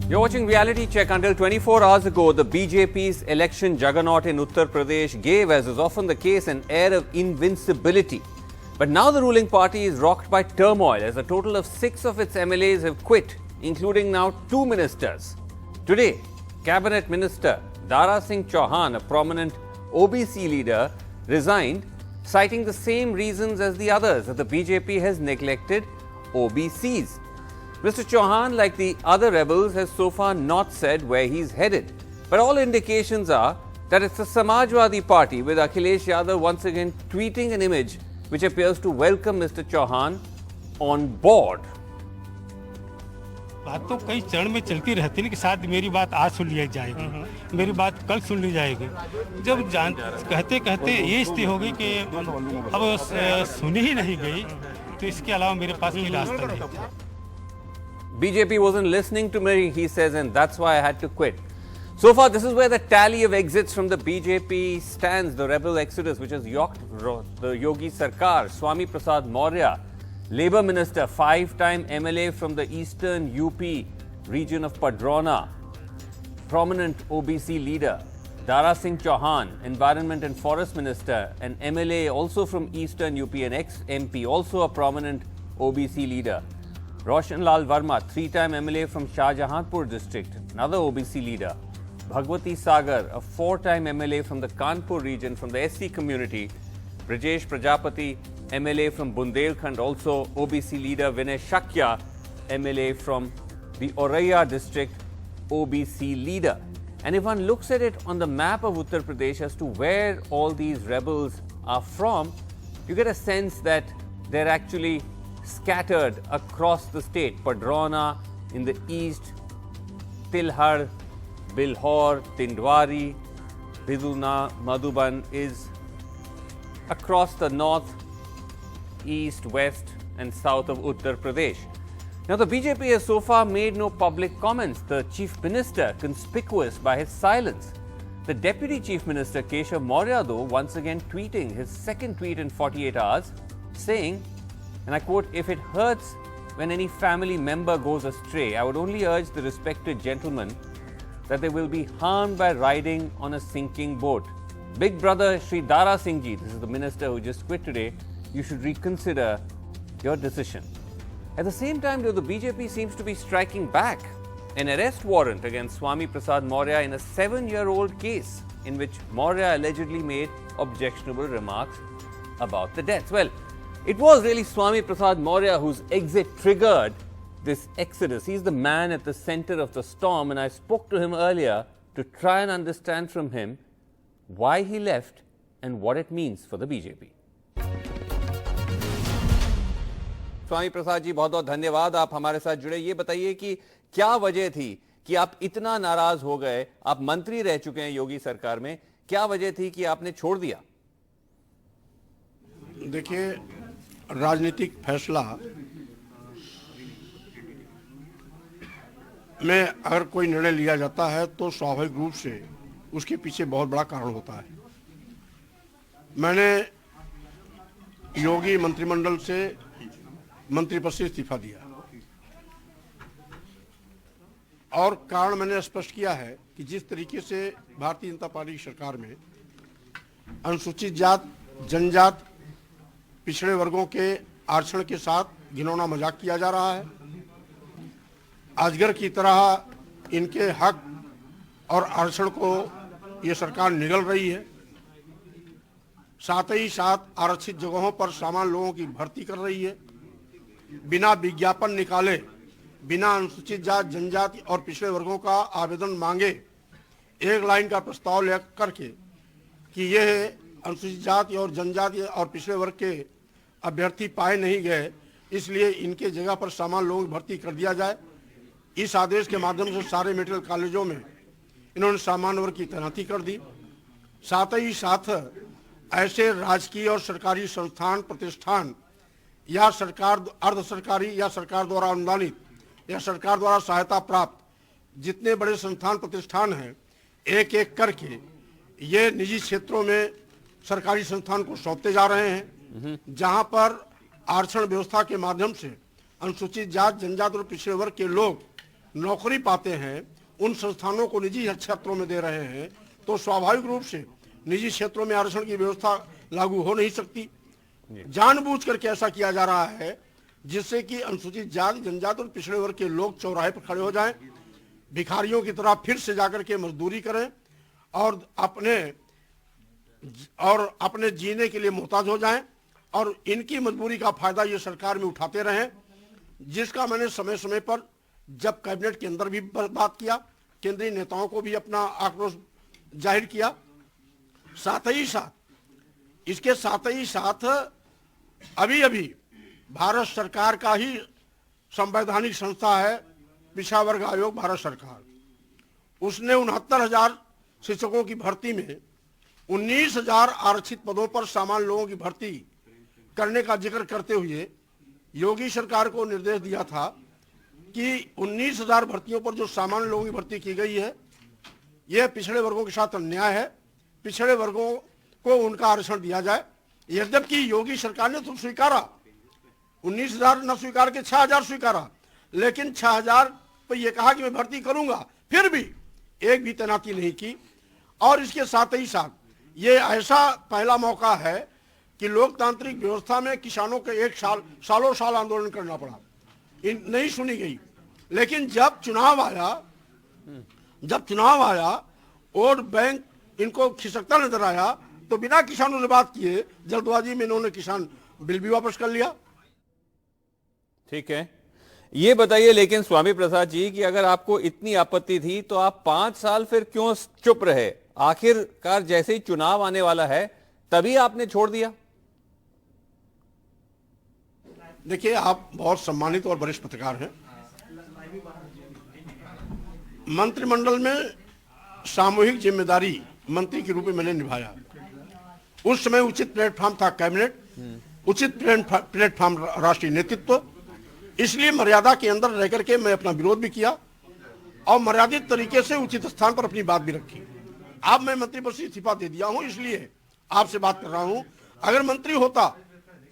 You're watching Reality Check. Until 24 hours ago, the BJP's election juggernaut in Uttar Pradesh gave, as is often the case, an air of invincibility. But now the ruling party is rocked by turmoil as a total of 6 of its MLAs have quit, including now 2 ministers. Today, Cabinet Minister Dara Singh Chauhan, a prominent OBC leader, resigned, citing the same reasons as the others, that the BJP has neglected OBCs. Mr. Chauhan, like the other rebels, has so far not said where he's headed. But all indications are that it's the Samajwadi Party, with Akhilesh Yadav once again tweeting an image which appears to welcome Mr. Chauhan on board. बात तो कई चरण में चलती रहती है कि शायद मेरी बात आज सुन ली जाएगी, मेरी बात कल सुन ली जाएगी। जब कहते कहते ये स्थिति हो गई कि अब सुनी ही नहीं गई, तो इसके अलावा मेरे पास कोई रास्ता नहीं। BJP wasn't listening to me, he says, and that's why I had to quit. So far, this is where the tally of exits from the BJP stands. The rebel exodus, which has rocked the Yogi Sarkar. Swami Prasad Maurya, Labour Minister, 5-time MLA from the eastern UP region of Padrona, prominent OBC leader. Dara Singh Chauhan, Environment and Forest Minister, an MLA also from eastern UP, an ex-MP, also a prominent OBC leader. Roshan Lal Verma, 3-time MLA from Shahjahanpur district, another OBC leader. Bhagwati Sagar, a 4-time MLA from the Kanpur region from the SC community. Brajesh Prajapati, MLA from Bundelkhand, also OBC leader. Vinay Shakya, MLA from the Auraiya district, OBC leader. And if one looks at it on the map of Uttar Pradesh as to where all these rebels are from, you get a sense that they're actually scattered across the state. Padrona in the east, Tilhar, Bilhor, Tindwari, Biduna, Madhuban is across the north, east, west and south of Uttar Pradesh. Now the BJP has so far made no public comments. The Chief Minister conspicuous by his silence. The Deputy Chief Minister Keshav Maurya, though, once again tweeting his second tweet in 48 hours, saying, and I quote, "If it hurts when any family member goes astray, I would only urge the respected gentleman that they will be harmed by riding on a sinking boat. Big brother Shri Dara Singh Ji," this is the minister who just quit today, "you should reconsider your decision." At the same time, though, the BJP seems to be striking back. An arrest warrant against Swami Prasad Maurya in a 7-year-old case in which Maurya allegedly made objectionable remarks about the deaths. Well, it was really Swami Prasad Maurya whose exit triggered this exodus. He's the man at the center of the storm, and I spoke to him earlier to try and understand from him why he left and what it means for the BJP. Swami Prasad ji, बहुत बहुत धन्यवाद, आप हमारे साथ जुड़े। ये बताइए कि क्या वजह थी कि आप इतना नाराज हो गए? आप मंत्री रह चुके हैं योगी सरकार में, क्या वजह थी कि आपने छोड़ दिया? देखिए, राजनीतिक फैसला में अगर कोई निर्णय लिया जाता है तो स्वाभाविक रूप से उसके पीछे बहुत बड़ा कारण होता है। मैंने योगी मंत्रिमंडल से मंत्री पद से इस्तीफा दिया और कारण मैंने स्पष्ट किया है कि जिस तरीके से भारतीय जनता पार्टी की सरकार में अनुसूचित जात, जनजात, पिछड़े वर्गों के आरक्षण के साथ घिनौना मजाक किया जा रहा है, अजगर की तरह इनके हक और आरक्षण को ये सरकार निगल रही है, साथ ही साथ आरक्षित जगहों पर सामान्य लोगों की भर्ती कर रही है, बिना विज्ञापन निकाले, बिना अनुसूचित जात, जनजाति और पिछड़े वर्गों का आवेदन मांगे एक लाइन का प्रस्ताव लेकर करके कि यह अनुसूचित जाति और जनजाति और पिछड़े वर्ग के अभ्यर्थी पाए नहीं गए, इसलिए इनके जगह पर सामान्य लोगों की भर्ती कर दिया जाए। इस आदेश के माध्यम से सारे मेडिकल कॉलेजों में इन्होंने सामान्य वर्ग की तैनाती कर दी। साथ ही साथ ऐसे राजकीय और सरकारी संस्थान, प्रतिष्ठान या सरकार अर्ध सरकारी या सरकार द्वारा अनुदानित या सरकार द्वारा सहायता प्राप्त जितने बड़े संस्थान प्रतिष्ठान हैं, एक एक करके ये निजी क्षेत्रों में सरकारी संस्थान को सौंपते जा रहे हैं, जहां पर आरक्षण व्यवस्था के माध्यम से अनुसूचित जात, जनजाति और पिछड़े वर्ग के लोग नौकरी पाते हैं उन संस्थानों को निजी क्षेत्रों में दे रहे हैं, तो स्वाभाविक रूप से निजी क्षेत्रों में आरक्षण की व्यवस्था लागू हो नहीं सकती। जानबूझ करके ऐसा किया जा रहा है जिससे कि अनुसूचित जाति, जनजाति और पिछड़े वर्ग के लोग चौराहे पर खड़े हो जाएं, भिखारियों की तरह फिर से जाकर के मजदूरी करें और अपने जीने के लिए मोहताज हो जाएं, और इनकी मजबूरी का फायदा ये सरकार में उठाते रहें, जिसका मैंने समय समय पर जब कैबिनेट के अंदर भी बात किया, केंद्रीय नेताओं को भी अपना आक्रोश जाहिर किया। साथ ही साथ अभी भारत सरकार का ही संवैधानिक संस्था है पिछड़ा वर्ग आयोग भारत सरकार, उसने 69,000 शिक्षकों की भर्ती में 19,000 आरक्षित पदों पर सामान्य लोगों की भर्ती करने का जिक्र करते हुए योगी सरकार को निर्देश दिया था कि 19,000 भर्तियों पर जो सामान्य लोगों की भर्ती की गई है, यह पिछड़े वर्गों के साथ अन्याय है, पिछड़े वर्गों को उनका आरक्षण दिया जाए। यद्यपि योगी सरकार ने तो स्वीकारा, 19,000 न स्वीकार के 6,000 स्वीकारा, लेकिन 6,000 पर यह कहा कि मैं भर्ती करूंगा, फिर भी एक भी तैनाती नहीं की। और इसके साथ ही साथ ये ऐसा पहला मौका है कि लोकतांत्रिक व्यवस्था में किसानों के एक सालों साल आंदोलन करना पड़ा, नहीं सुनी गई। लेकिन जब चुनाव आया वोट बैंक इनको खिसकता नजर आया, तो बिना किसानों ने बात किए जल्दबाजी में इन्होंने किसान बिल भी वापस कर लिया। ठीक है, ये बताइए लेकिन स्वामी प्रसाद जी कि अगर आपको इतनी आपत्ति थी तो आप 5 साल फिर क्यों चुप रहे? आखिरकार जैसे ही चुनाव आने वाला है तभी आपने छोड़ दिया। देखिए, आप बहुत सम्मानित और वरिष्ठ पत्रकार हैं। मंत्रिमंडल में सामूहिक जिम्मेदारी मंत्री के रूप में मैंने निभाया। उस समय उचित प्लेटफॉर्म था कैबिनेट, उचित प्लेटफॉर्म राष्ट्रीय नेतृत्व, इसलिए मर्यादा के अंदर रह करके मैं अपना विरोध भी किया और मर्यादित तरीके से उचित स्थान पर अपनी बात भी रखी। अब मैं मंत्री पद से इस्तीफा दे दिया हूं, इसलिए आपसे बात कर रहा हूं। अगर मंत्री होता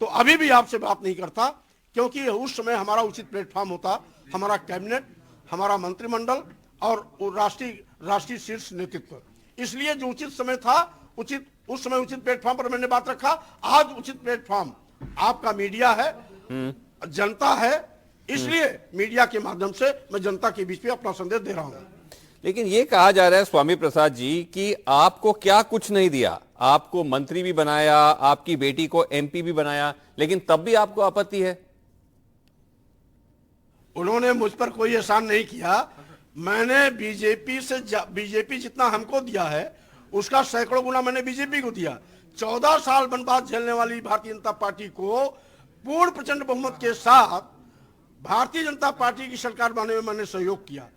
तो अभी भी आपसे बात नहीं करता, क्योंकि उस समय हमारा उचित प्लेटफॉर्म होता, हमारा कैबिनेट, हमारा मंत्रिमंडल और राष्ट्रीय शीर्ष नेतृत्व। इसलिए जो उचित समय था, उस समय उचित प्लेटफॉर्म पर मैंने बात रखा। आज उचित प्लेटफॉर्म आपका मीडिया है, जनता है, इसलिए मीडिया के माध्यम से मैं जनता के बीच में अपना संदेश दे रहा हूं। लेकिन ये कहा जा रहा है स्वामी प्रसाद जी कि आपको क्या कुछ नहीं दिया, आपको मंत्री भी बनाया, आपकी बेटी को एमपी भी बनाया, लेकिन तब भी आपको आपत्ति है। उन्होंने मुझ पर कोई एहसान नहीं किया। मैंने बीजेपी जितना हमको दिया है उसका सैकड़ों गुना मैंने बीजेपी को दिया। 14 साल वनवास झेलने वाली भारतीय जनता पार्टी को पूर्ण प्रचंड बहुमत के साथ भारतीय जनता पार्टी की सरकार बनाने में मैंने सहयोग किया।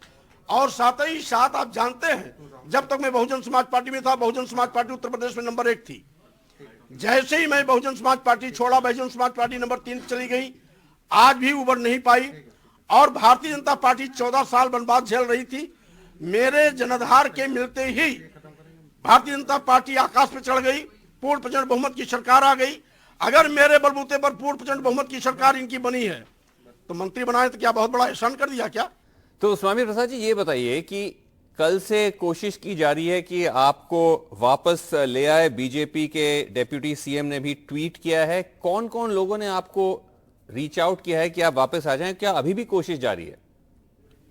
और साथ ही साथ आप जानते हैं, जब तक मैं बहुजन समाज पार्टी में था, बहुजन समाज पार्टी उत्तर प्रदेश में नंबर 1 थी। जैसे ही मैं बहुजन समाज पार्टी छोड़ा, बहुजन समाज पार्टी नंबर 3 चली गई, आज भी उबर नहीं पाई। और भारतीय जनता पार्टी 14 साल वनवास झेल रही थी। मेरे जनाधार के मिलते ही भारतीय जनता पार्टी आकाश पे चढ़ गई, पूर्ण प्रचंड बहुमत की सरकार आ गई। अगर मेरे बलबूते पर पूर्ण प्रचंड बहुमत की सरकार इनकी बनी है तो मंत्री बनाए तो क्या बहुत बड़ा एहसान कर दिया क्या? तो स्वामी प्रसाद जी ये बताइए कि कल से कोशिश की जा रही है कि आपको वापस ले आए, बीजेपी के डेप्यूटी सीएम ने भी ट्वीट किया है। कौन कौन लोगों ने आपको रीच आउट किया है कि आप वापस आ जाएं? क्या अभी भी कोशिश जारी है?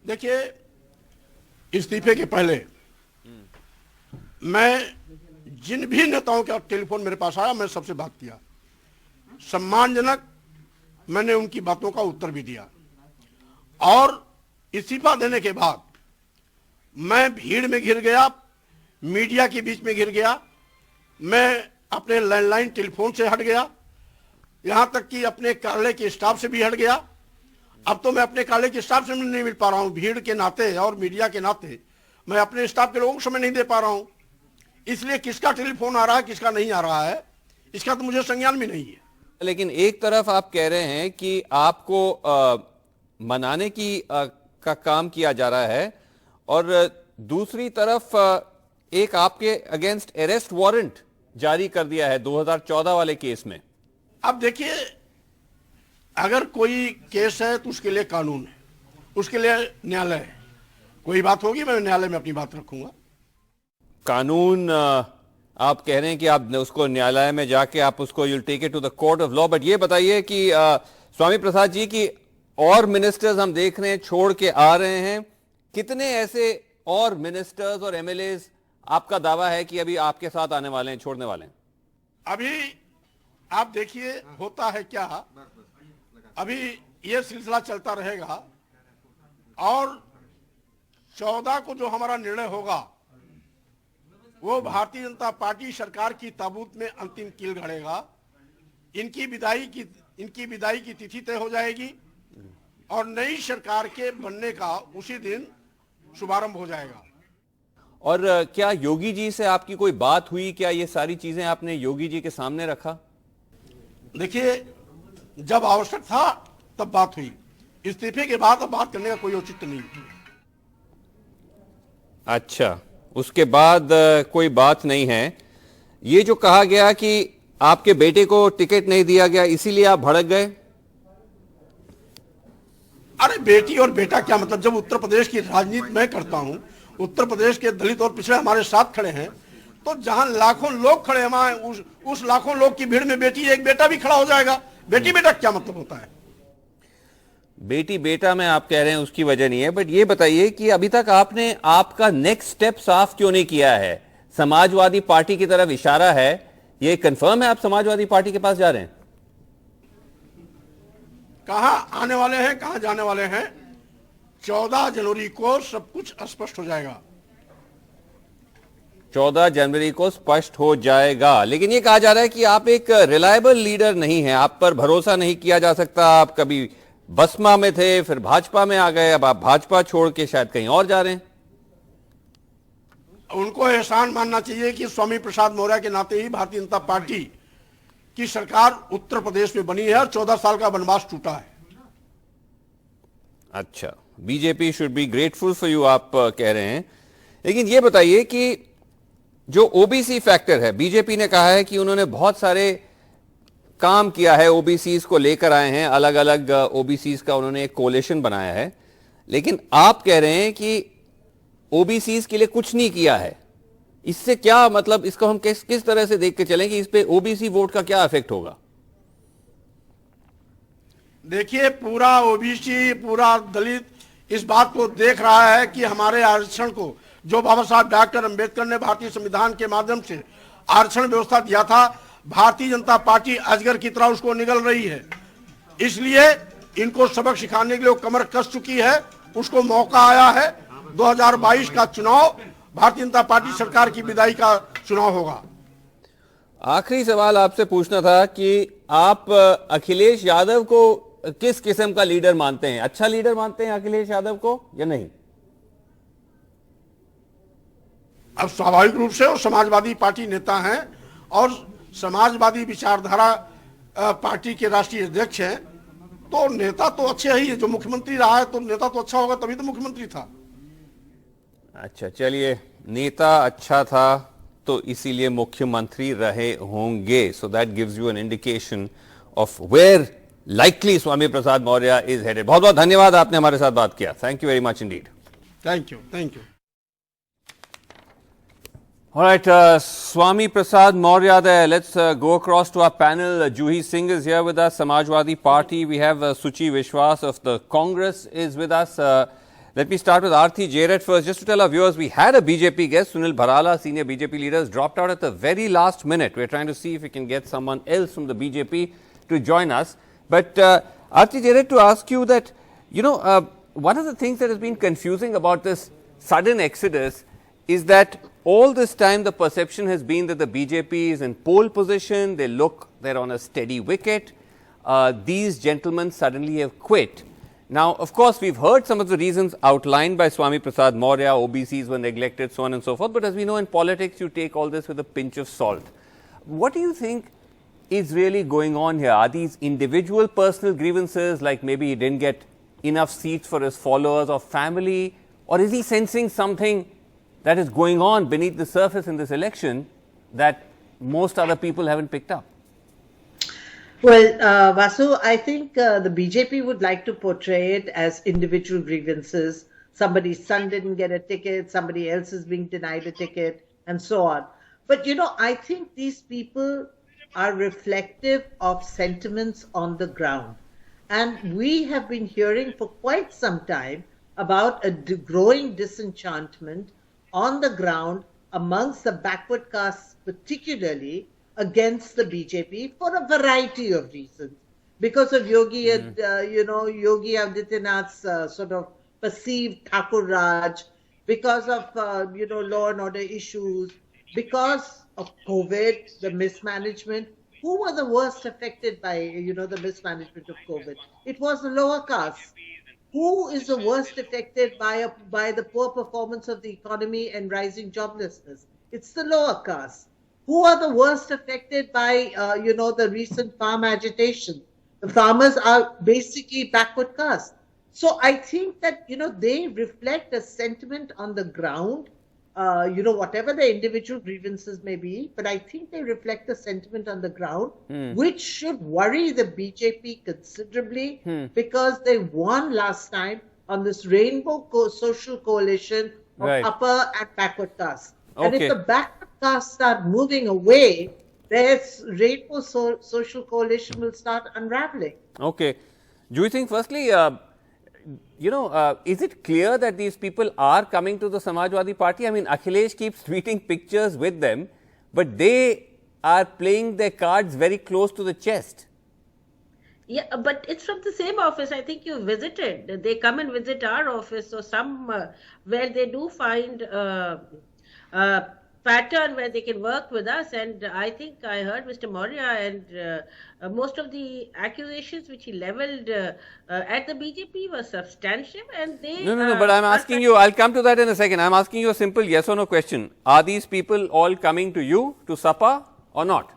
देखिए, इस्तीफे के पहले मैं जिन भी नेताओं का टेलीफोन मेरे पास आया, मैं सबसे बात किया, सम्मानजनक मैंने उनकी बातों का उत्तर भी दिया। और इस्तीफा देने के बाद मैं भीड़ में घिर गया, मीडिया के बीच में घिर गया, मैं अपने लैंडलाइन टेलीफोन से हट गया, यहां तक कि अपने कार्यालय के स्टाफ से भी हट गया। अब तो मैं अपने कार्यालय के स्टाफ से नहीं मिल पा रहा हूं, भीड़ के नाते और मीडिया के नाते मैं अपने स्टाफ के लोगों को समय नहीं दे पा रहा हूं। इसलिए किसका टेलीफोन आ रहा है, किसका नहीं आ रहा है, इसका तो मुझे संज्ञान भी नहीं है। लेकिन एक तरफ आप कह रहे हैं कि आपको मनाने की का काम किया जा रहा है और दूसरी तरफ एक आपके अगेंस्ट अरेस्ट वारंट जारी कर दिया है 2014 वाले केस में। अब देखिए, अगर कोई केस है तो उसके लिए कानून है, उसके लिए न्यायालय है। कोई बात होगी मैं न्यायालय में अपनी बात रखूंगा। कानून आप कह रहे हैं कि आप उसको न्यायालय में जाके आप उसको you'll take it to the court of law, but ये बताइए कि स्वामी प्रसाद जी की और मिनिस्टर्स हम देख रहे हैं छोड़ के आ रहे हैं, कितने ऐसे और मिनिस्टर्स और एमएलएस आपका दावा है कि अभी आपके साथ आने वाले हैं, छोड़ने वाले हैं? अभी आप देखिए होता है क्या, अभी ये सिलसिला चलता रहेगा और 14 को जो हमारा निर्णय होगा वो भारतीय जनता पार्टी सरकार की ताबूत में अंतिम कील गड़ेगा। इनकी विदाई की तिथि तय हो जाएगी और नई सरकार के बनने का उसी दिन शुभारंभ हो जाएगा। और क्या योगी जी से आपकी कोई बात हुई? क्या ये सारी चीजें आपने योगी जी के सामने रखा? देखिए, जब आवश्यक था तब बात हुई, इस्तीफे के बाद अब बात करने का कोई औचित्य नहीं। अच्छा, उसके बाद कोई बात नहीं है। ये जो कहा गया कि आपके बेटे को टिकट नहीं दिया गया इसीलिए आप भड़क गए? अरे बेटी और बेटा क्या मतलब, जब उत्तर प्रदेश की राजनीति मैं करता हूं, उत्तर प्रदेश के दलित और पिछड़े हमारे साथ खड़े हैं, तो जहां लाखों लोग खड़े हैं उस लाखों लोग की भीड़ में बेटी एक बेटा भी खड़ा हो जाएगा। बेटी बेटा क्या मतलब होता है? बेटी बेटा में आप कह रहे हैं उसकी वजह नहीं है, बट ये बताइए कि अभी तक आपने आपका नेक्स्ट स्टेप साफ क्यों नहीं किया है? समाजवादी पार्टी की तरफ इशारा है, ये कंफर्म है आप समाजवादी पार्टी के पास जा रहे हैं? कहां आने वाले हैं, कहां जाने वाले हैं, 14 जनवरी को सब कुछ स्पष्ट हो जाएगा। 14 जनवरी को स्पष्ट हो जाएगा। लेकिन ये कहा जा रहा है कि आप एक रिलायबल लीडर नहीं है, आप पर भरोसा नहीं किया जा सकता। आप कभी बसपा में थे, फिर भाजपा में आ गए, अब आप भाजपा छोड़ के शायद कहीं और जा रहे हैं। उनको एहसान मानना चाहिए कि स्वामी प्रसाद मौर्य के नाते ही भारतीय जनता पार्टी की सरकार उत्तर प्रदेश में बनी है और 14 साल का वनवास टूटा है। अच्छा, BJP should be grateful for you आप कह रहे हैं। लेकिन ये बताइए कि जो ओबीसी फैक्टर है, बीजेपी ने कहा है कि उन्होंने बहुत सारे काम किया है, ओबीसीज को लेकर आए हैं, अलग अलग ओबीसीज का उन्होंने एक कोalition बनाया है, लेकिन आप कह रहे हैं कि ओबीसीज के लिए कुछ नहीं किया है। इससे क्या मतलब, इसको हम किस तरह से देख के चलें कि इस पे ओबीसी वोट का क्या इफेक्ट होगा? देखिए, पूरा ओबीसी, पूरा दलित इस बात को देख रहा है कि हमारे आरक्षण को, जो बाबा साहब डॉक्टर अंबेडकर ने भारतीय संविधान के माध्यम से आरक्षण व्यवस्था दिया था, भारतीय जनता पार्टी अजगर की तरह उसको निगल रही है। इसलिए इनको सबक सिखाने के लिए कमर कस चुकी है। उसको मौका आया है, 2022 का चुनाव भारतीय जनता पार्टी सरकार की विदाई का चुनाव होगा। आखिरी सवाल आपसे पूछना था कि आप अखिलेश यादव को किस किस्म का लीडर मानते हैं? अच्छा लीडर मानते हैं अखिलेश यादव को या नहीं? अब स्वाभाविक रूप से वो समाजवादी पार्टी नेता हैं और समाजवादी विचारधारा पार्टी के राष्ट्रीय अध्यक्ष हैं, तो नेता तो अच्छे ही है। जो मुख्यमंत्री रहा है तो नेता तो अच्छा होगा, तभी तो मुख्यमंत्री था। अच्छा, चलिए, नेता अच्छा था तो इसीलिए मुख्यमंत्री रहे होंगे। So that gives you an indication of where likely Swami Prasad Maurya is headed. बहुत बहुत धन्यवाद, आपने हमारे साथ बात किया। Thank you very much indeed. Thank you, thank you. All right, Swami Prasad Maurya there. Let's go across to our panel. Juhi Singh is here with us, Samajwadi Party. We have Suchi Vishwas of the Congress is with us. Let me start with Aarti Jared first. Just to tell our viewers, we had a BJP guest, Sunil Bharala, senior BJP leader, has dropped out at the very last minute. We're trying to see if we can get someone else from the BJP to join us. But Aarti Jared, to ask you that, one of the things that has been confusing about this sudden exodus is that all this time the perception has been that the BJP is in pole position, they're on a steady wicket. These gentlemen suddenly have quit. Now, of course, we've heard some of the reasons outlined by Swami Prasad Maurya, OBCs were neglected, so on and so forth, but as we know in politics, you take all this with a pinch of salt. What do you think is really going on here? Are these individual personal grievances, like maybe he didn't get enough seats for his followers or family, or is he sensing something that is going on beneath the surface in this election that most other people haven't picked up? Well, Vasu, I think the BJP would like to portray it as individual grievances somebody's son didn't get a ticket, somebody else is being denied a ticket, and so on. But, I think these people are reflective of sentiments on the ground. And we have been hearing for quite some time about a growing disenchantment on the ground amongst the backward castes, particularly against the BJP for a variety of reasons. Because of Yogi Adityanath's sort of perceived Thakur Raj, because of, law and order issues, because of COVID, the mismanagement. Who were the worst affected by, the mismanagement of COVID? It was the lower caste. Who is the worst affected by the poor performance of the economy and rising joblessness? It's the lower caste. Who are the worst affected by, the recent farm agitation? The farmers are basically backward caste. So I think that, they reflect a sentiment on the ground, whatever the individual grievances may be, but I think they reflect the sentiment on the ground, which should worry the BJP considerably because they won last time on this rainbow social coalition of upper and backward caste. And if the backward caste start moving away, their rainbow social coalition will start unraveling. Okay. Do you think, firstly, is it clear that these people are coming to the Samajwadi Party? I mean, Akhilesh keeps tweeting pictures with them, but they are playing their cards very close to the chest. Yeah, but it's from the same office. I think you visited. They come and visit our office. So where they do find pattern where they can work with us, and I think I heard Mr. Maurya and most of the accusations which he leveled at the BJP were substantive, and they No, but I'm asking you, I'll come to that in a second. I'm asking you a simple yes or no question. Are these people all coming to you, to Sapa, or not?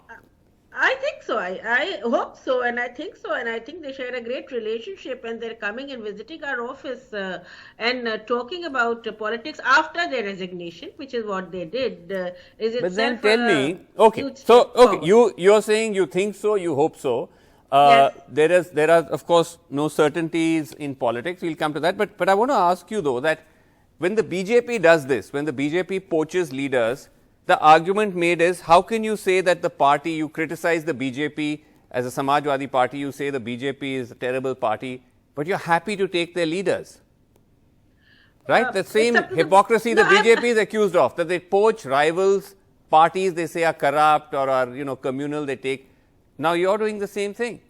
I think so. I hope so, and I think so, and I think they share a great relationship, and they're coming and visiting our office and talking about politics after their resignation, which is what they did. But then tell me, you're saying you think so, you hope so. Yes. There are of course no certainties in politics. We'll come to that, but I want to ask you though that when the BJP does this, when the BJP poaches leaders, the argument made is, how can you say that the party, you criticize the BJP as a Samajwadi party, you say the BJP is a terrible party, but you're happy to take their leaders? Right? The same hypocrisy the BJP is accused of, that they poach rivals, parties they say are corrupt or are, communal, they take. Now you're doing the same thing.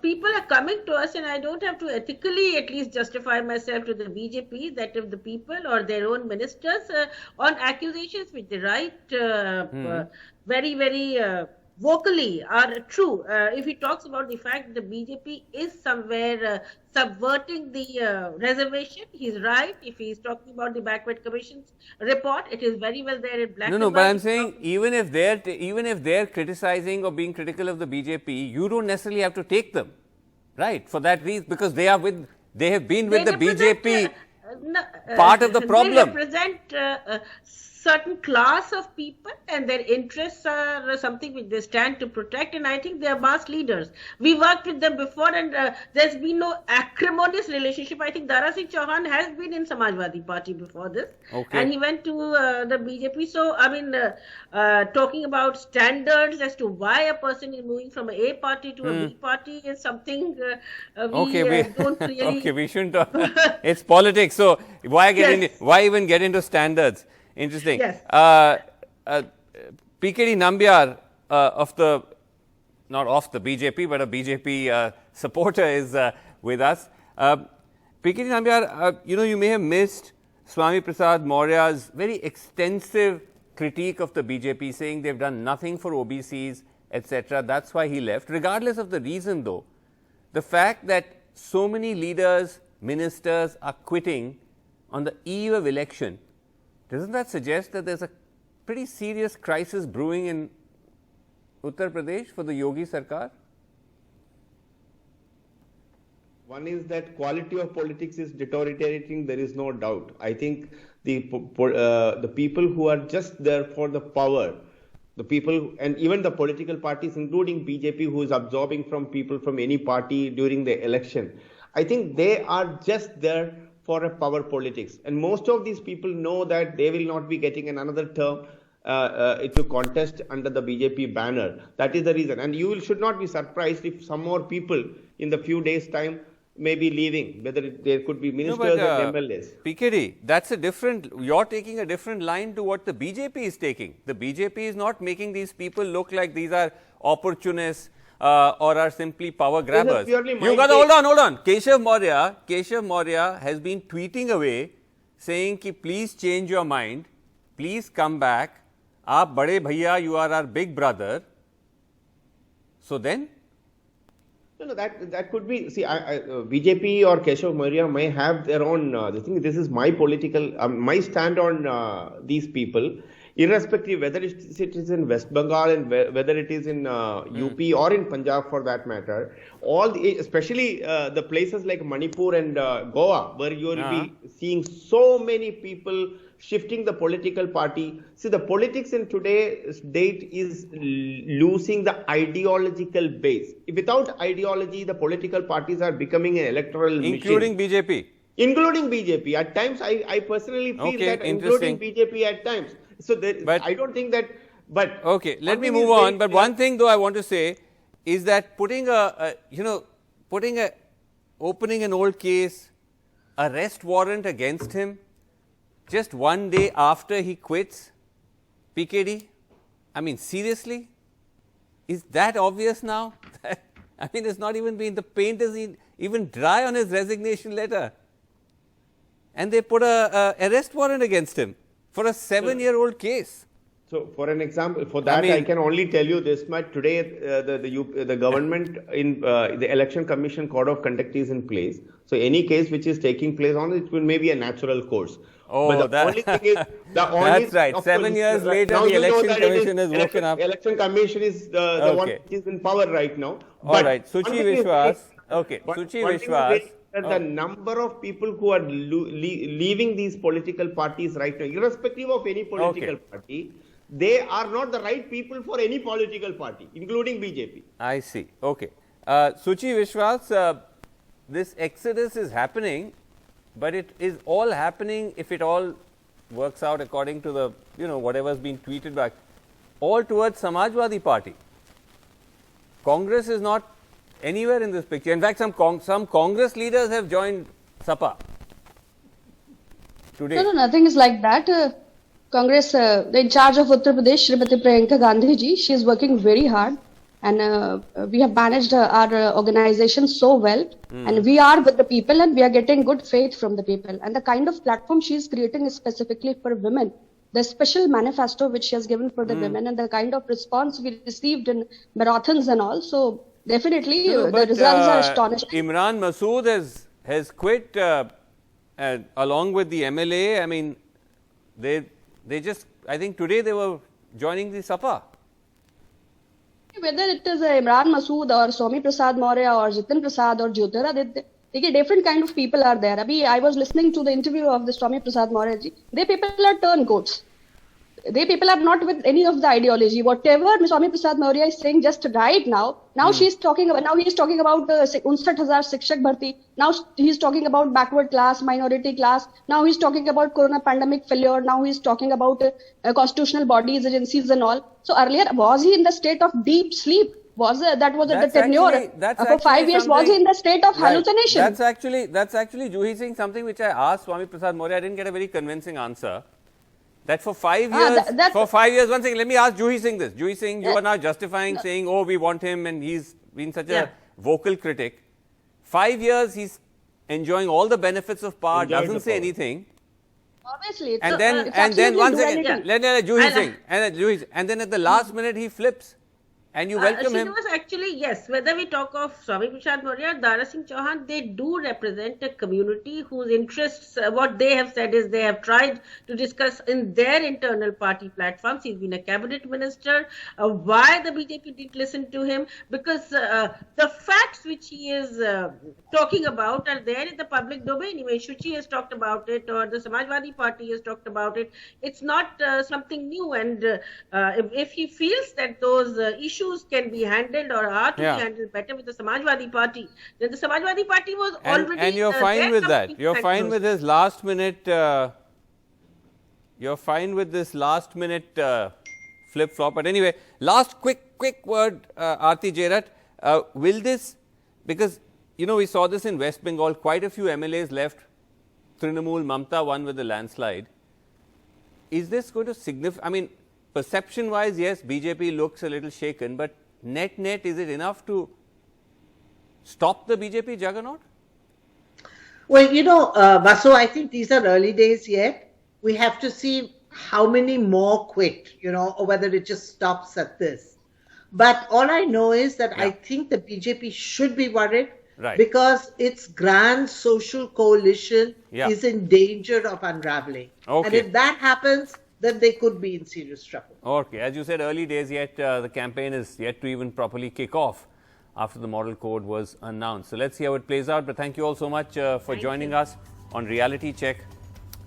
People are coming to us, and I don't have to ethically at least justify myself to the BJP that if the people or their own ministers on accusations which they write very, very vocally are true. If he talks about the fact that the BJP is somewhere subverting the reservation, he's right. If he's talking about the Backward Commission's report, it is very well there in black and white. No, but I'm saying even if they're criticizing or being critical of the BJP, you don't necessarily have to take them, right? For that reason, because they have been with the BJP part of the problem. They represent certain class of people, and their interests are something which they stand to protect, and I think they are mass leaders. We worked with them before, and there's been no acrimonious relationship. I think Dara Singh Chauhan has been in Samajwadi Party before this, and he went to the BJP. So, I mean, talking about standards as to why a person is moving from a party to a B party is something we don't really... Okay, we shouldn't talk. It's politics, so why even get into standards? Interesting. Yes. PKD Nambiar not of the BJP, but a BJP supporter is with us. PKD Nambiar, you may have missed Swami Prasad Maurya's very extensive critique of the BJP, saying they've done nothing for OBCs, etc. That's why he left. Regardless of the reason though, the fact that so many leaders, ministers are quitting on the eve of election, doesn't that suggest that there's a pretty serious crisis brewing in Uttar Pradesh for the Yogi Sarkar? One is that quality of politics is deteriorating, there is no doubt. I think the people who are just there for the power, the people and even the political parties, including BJP, who is absorbing from people from any party during the election, I think they are just there for a power politics. And most of these people know that they will not be getting another term to contest under the BJP banner. That is the reason. And you should not be surprised if some more people in the few days' time may be leaving, whether there could be ministers and MLAs. PKD, that's a different, you're taking a different line to what the BJP is taking. The BJP is not making these people look like these are opportunists or are simply power grabbers. You got to hold on. Keshav Maurya has been tweeting away saying ki please change your mind, please come back, aap bade bhaiya, you are our big brother. So then? No, that could be. See, BJP or Keshav Maurya may have their own. This is my political, my stand on these people, irrespective whether it is in West Bengal and whether it is in UP or in Punjab for that matter. Especially the places like Manipur and Goa, where you will be seeing so many people shifting the political party. See, the politics in today's date is losing the ideological base. Without ideology, the political parties are becoming an electoral including machine. BJP. Including BJP. At times, I personally feel that including BJP at times. So I don't think that. But okay, let me move on. But one thing though I want to say is that opening an old case, arrest warrant against him, just one day after he quits, PKD, I mean, seriously? Is that obvious now? I mean, it's not even been, the paint is even dry on his resignation letter. And they put a arrest warrant against him for a 7-year-old case. So, for an example, for that I can only tell you this much. Today, the government in the Election Commission Code of Conduct is in place. So, any case which is taking place on it will maybe a natural course. Oh, but the only thing is, that's right. 7 years later, the Election Commission has woken up. Election Commission is the one which is in power right now. All right, Suchi Vishwas. Okay, Suchi Vishwas. The number of people who are leaving these political parties right now, irrespective of any political party, they are not the right people for any political party, including BJP. I see. Okay. Suchi Vishwas, this exodus is happening, but it is all happening, if it all works out according to the, whatever has been tweeted back, all towards Samajwadi Party. Congress is not anywhere in this picture. In fact, some Congress leaders have joined Sapa today. No, nothing is like that. Congress, the in charge of Uttar Pradesh, Srimati Priyanka Gandhi ji, she is working very hard, and we have managed our organization so well, and we are with the people, and we are getting good faith from the people, and the kind of platform she is creating is specifically for women. The special manifesto which she has given for the women, and the kind of response we received in marathons and all. So definitely the results are astonishing. Imran Masood has quit along with the MLA. I mean, they just, I think today they were joining the Sapa. Whether it is Imran Masood or Swami Prasad Maurya or Jitin Prasad or Jyotira, different kind of people are there. I was listening to the interview of the Swami Prasad Maurya ji. They people are turncoats. They people are not with any of the ideology. Whatever Swami Prasad Maurya is saying just right now, he is talking about the 69,000 Shikshak Bharti. Now he is talking about backward class, minority class. Now he is talking about corona pandemic failure. Now he is talking about constitutional bodies, agencies and all. So earlier, was he in the state of deep sleep? That was the tenure for 5 years? Was he in the state of hallucination? That's actually Juhi Singh, something which I asked Swami Prasad Maurya. I didn't get a very convincing answer. That for 5 years, one second, let me ask Juhi Singh this. Juhi Singh, you are now justifying, saying, oh, we want him, and he's been such a vocal critic. 5 years, he's enjoying all the benefits of power, doesn't say anything. Obviously. And then one second, let Juhi Singh, and then at the last minute, he flips. And you welcome him. Was actually, yes, whether we talk of Swami Prasad Maurya, Dara Singh Chauhan, they do represent a community whose interests, what they have said is they have tried to discuss in their internal party platforms. He's been a cabinet minister. Why the BJP didn't listen to him? Because the facts which he is talking about are there in the public domain. Even Shuchi has talked about it, or the Samajwadi Party has talked about it. It's not something new. And if he feels that those issues issues can be handled or are to Yeah. be handled better with the Samajwadi Party, then the Samajwadi Party was already. And you're fine there with some that. people You're had fine those. with his last minute. You're fine with this last minute flip flop. But anyway, last quick word, Aarti Jairat. Will this, because you know we saw this in West Bengal, quite a few MLAs left. Trinamool, Mamta won with the landslide. Is this going to signify? I mean, perception wise, yes, BJP looks a little shaken, but net, is it enough to stop the BJP juggernaut? Well, Vasu, I think these are early days yet. We have to see how many more quit, or whether it just stops at this. But all I know is that I think the BJP should be worried because its grand social coalition is in danger of unraveling. Okay. And if that happens, then they could be in serious trouble. Okay. As you said, early days yet, the campaign is yet to even properly kick off after the model code was announced. So let's see how it plays out. But thank you all so much for joining us on Reality Check.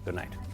Good night.